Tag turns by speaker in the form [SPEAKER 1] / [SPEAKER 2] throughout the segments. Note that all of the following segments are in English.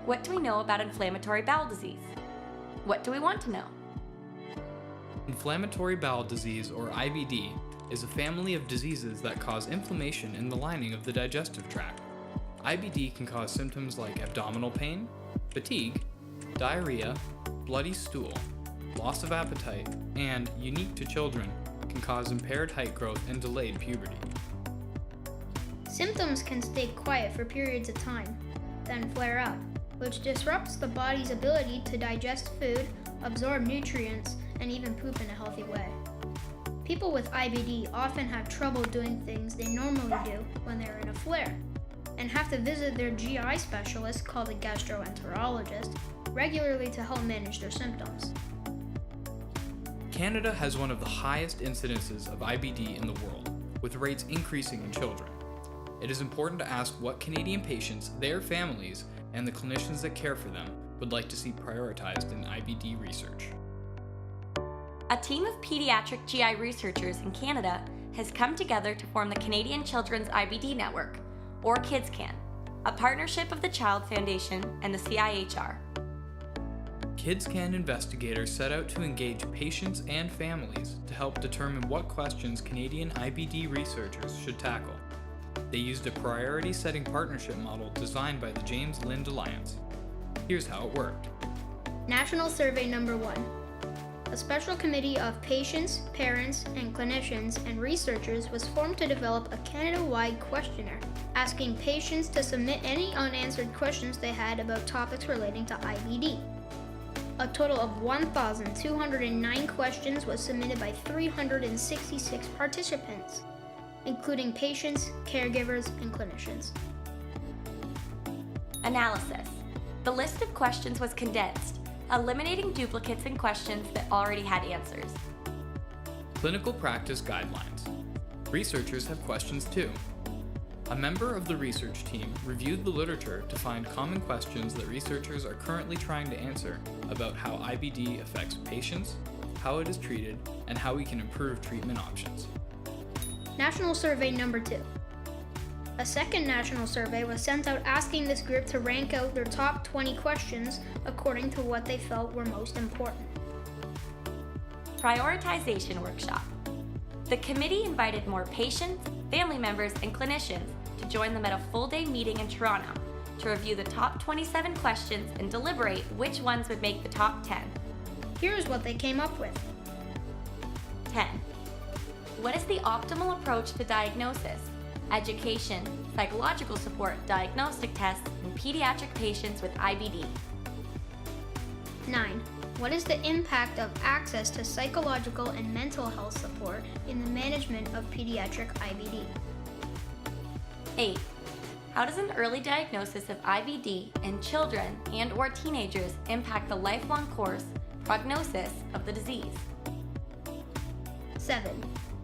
[SPEAKER 1] What do we know about inflammatory bowel disease? What do we want to know?
[SPEAKER 2] Inflammatory bowel disease, or IBD, is a family of diseases that cause inflammation in the lining of the digestive tract. IBD can cause symptoms like abdominal pain, fatigue, diarrhea, bloody stool, loss of appetite, and, unique to children, can cause impaired height growth and delayed puberty.
[SPEAKER 3] Symptoms can stay quiet for periods of time, then flare up, which disrupts the body's ability to digest food, absorb nutrients, and even poop in a healthy way. People with IBD often have trouble doing things they normally do when they're in a flare, and have to visit their GI specialist, called a gastroenterologist, regularly to help manage their symptoms.
[SPEAKER 2] Canada has one of the highest incidences of IBD in the world, with rates increasing in children. It is important to ask what Canadian patients, their families, and the clinicians that care for them would like to see prioritized in IBD research.
[SPEAKER 1] A team of pediatric GI researchers in Canada has come together to form the Canadian Children's IBD Network, or KidsCan, a partnership of the Child Foundation and the CIHR.
[SPEAKER 2] KidsCan investigators set out to engage patients and families to help determine what questions Canadian IBD researchers should tackle. They used a priority-setting partnership model designed by the James Lind Alliance. Here's how it worked.
[SPEAKER 3] National Survey Number 1. A special committee of patients, parents, and clinicians and researchers was formed to develop a Canada-wide questionnaire, asking patients to submit any unanswered questions they had about topics relating to IBD. A total of 1,209 questions was submitted by 366 participants, including patients, caregivers, and clinicians.
[SPEAKER 1] Analysis. The list of questions was condensed, eliminating duplicates in questions that already had answers.
[SPEAKER 2] Clinical practice guidelines. Researchers have questions too. A member of the research team reviewed the literature to find common questions that researchers are currently trying to answer about how IBD affects patients, how it is treated, and how we can improve treatment options.
[SPEAKER 3] National Survey Number 2. A second national survey was sent out asking this group to rank out their top 20 questions according to what they felt were most important.
[SPEAKER 1] Prioritization Workshop. The committee invited more patients, family members, and clinicians to join them at a full-day meeting in Toronto to review the top 27 questions and deliberate which ones would make the top 10.
[SPEAKER 3] Here's what they came up with.
[SPEAKER 1] 10. What is the optimal approach to diagnosis, education, psychological support, diagnostic tests in pediatric patients with IBD?
[SPEAKER 3] 9. What is the impact of access to psychological and mental health support in the management of pediatric IBD?
[SPEAKER 1] 8. How does an early diagnosis of IBD in children and/or teenagers impact the lifelong course, prognosis of the disease?
[SPEAKER 3] 7.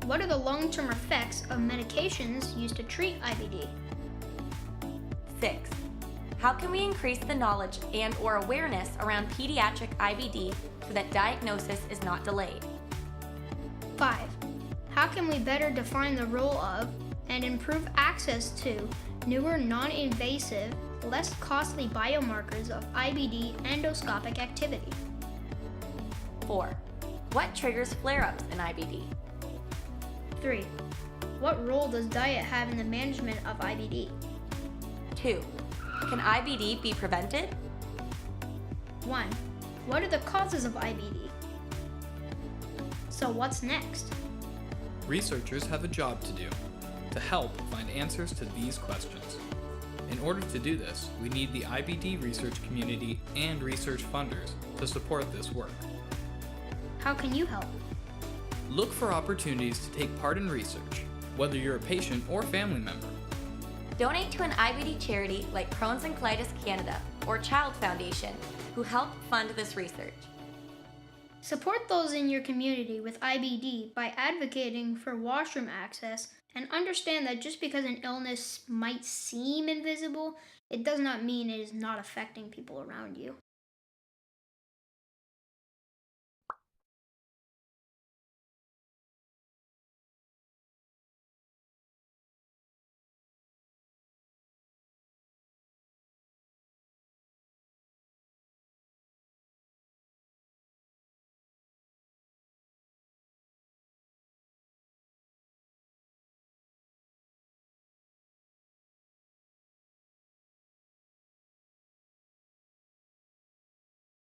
[SPEAKER 3] What are the long-term effects of medications used to treat IBD?
[SPEAKER 1] 6. How can we increase the knowledge and/or awareness around pediatric IBD so that diagnosis is not delayed?
[SPEAKER 3] 5. How can we better define the role of and improve access to newer non-invasive, less costly biomarkers of IBD endoscopic activity?
[SPEAKER 1] 4. What triggers flare-ups in IBD?
[SPEAKER 3] 3. What role does diet have in the management of IBD?
[SPEAKER 1] 2. Can IBD be prevented?
[SPEAKER 3] 1. What are the causes of IBD? So what's next?
[SPEAKER 2] Researchers have a job to do, to help find answers to these questions. In order to do this, we need the IBD research community and research funders to support this work.
[SPEAKER 3] How can you help?
[SPEAKER 2] Look for opportunities to take part in research, whether you're a patient or family member.
[SPEAKER 1] Donate to an IBD charity like Crohn's and Colitis Canada or Child Foundation, who help fund this research.
[SPEAKER 3] Support those in your community with IBD by advocating for washroom access, and understand that just because an illness might seem invisible, it does not mean it is not affecting people around you.